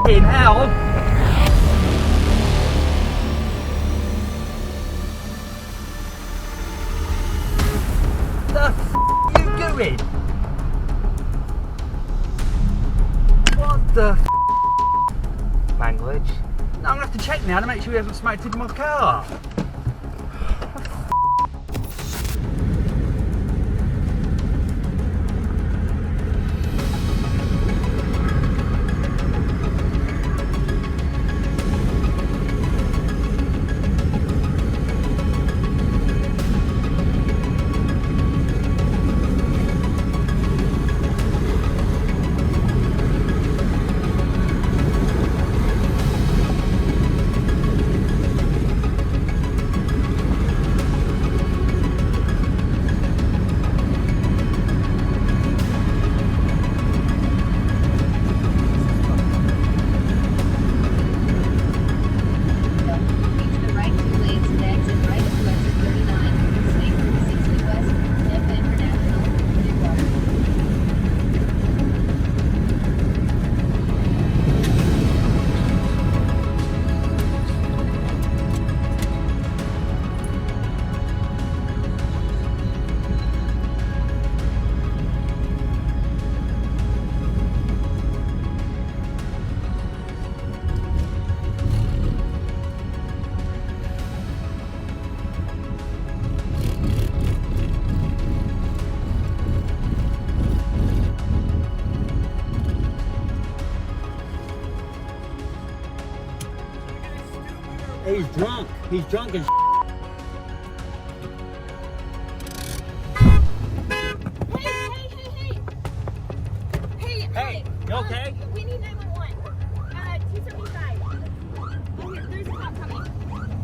f***ing hell! The f*** are you doing? What the f***? Language. No, I'm gonna have to check now to make sure he hasn't smoked in my car. He's drunk. He's drunk as Hey, you okay? We need 911. 275. Oh, there's a cop coming.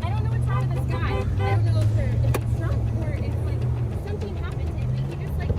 I don't know what's wrong with this guy. I don't know if he's drunk or if like something happened to him. He just like.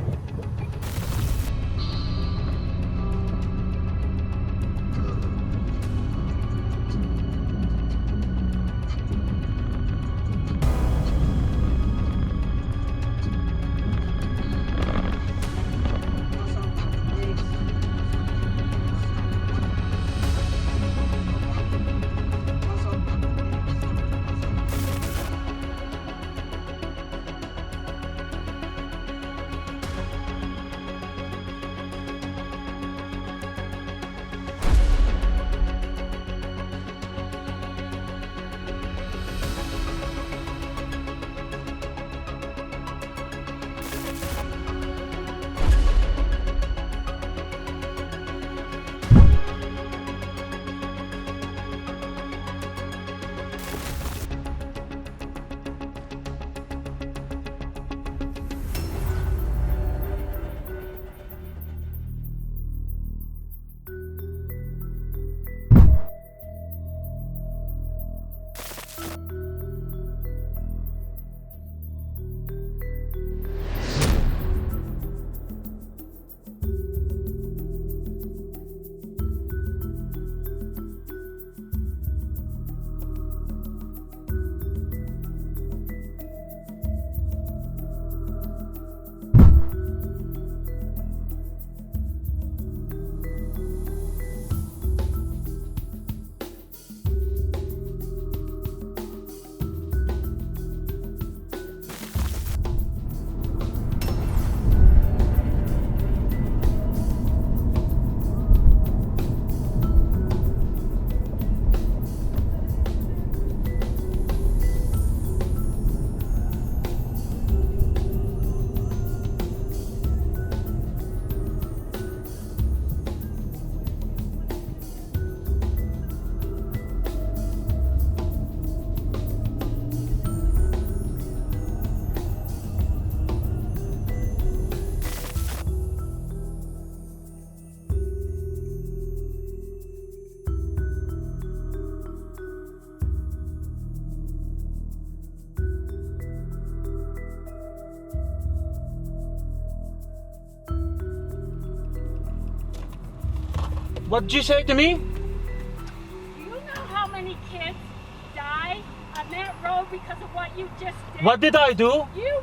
What did you say to me? Do you know how many kids die on that road because of what you just did? What did I do? You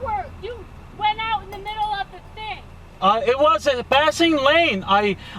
went out in the middle of the thing. It was a passing lane.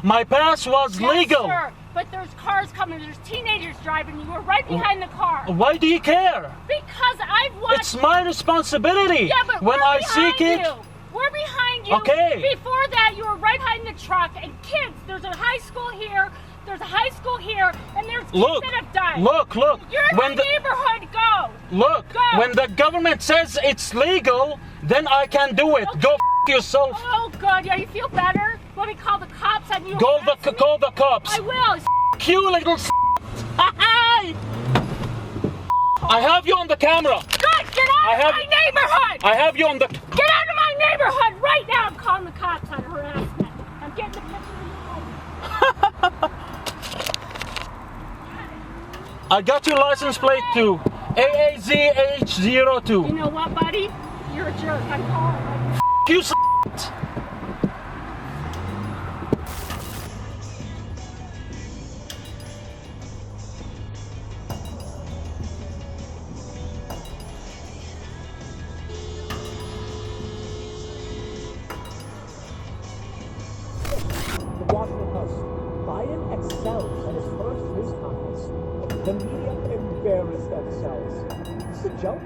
My pass was Yes, legal. sir. but there's cars coming. There's teenagers driving. You were right behind the car. Why do you care? Because I've watched. It's my responsibility. Yeah, but when I seek it. We're behind you. Okay. Before that, you were right behind the truck. And kids, there's a high school here. There's a high school here, and there's kids that have died. Look. You're in my neighborhood. Go. Look. Go. When the government says it's legal, then I can do it. Okay. Go yourself. Oh God, yeah, you feel better? Let me call the cops on you. Call the cops. I will. You little. I have you on the camera. Good, get out of my neighborhood. I have you on the. Get out of my neighborhood right now. I'm calling the cops on harassment. I'm getting the picture of the I got your license plate too. AAZH02. You know what, buddy? You're a jerk. I'm calling. You The Washington Post. Biden excels at his first news conference. The media embarrass themselves. Is this a joke?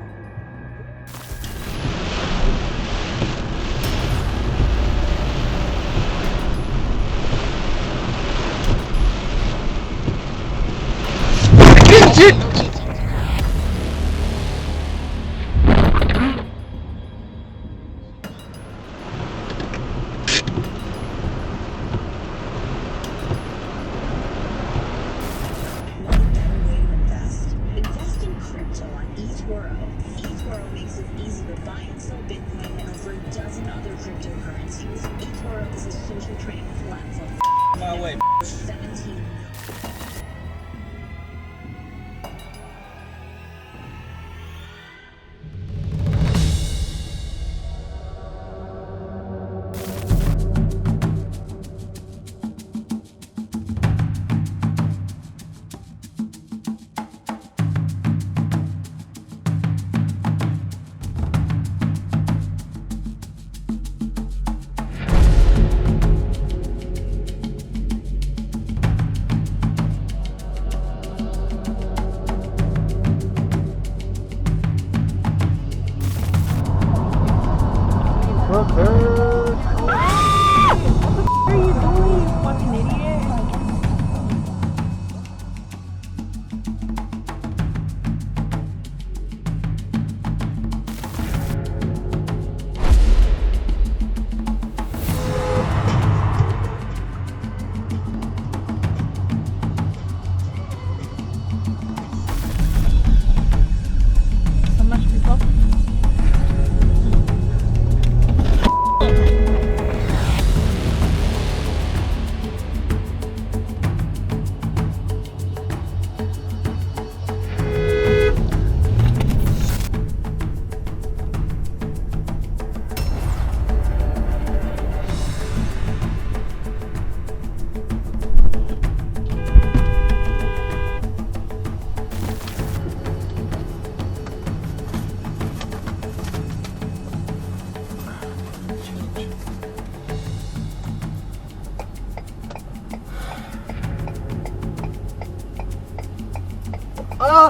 Oh!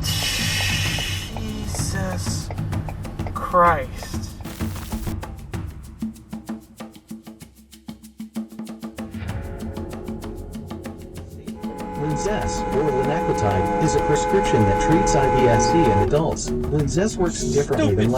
Jesus Christ. Linzess, or linaclotide, is a prescription that treats IBS-C in adults. Linzess works differently than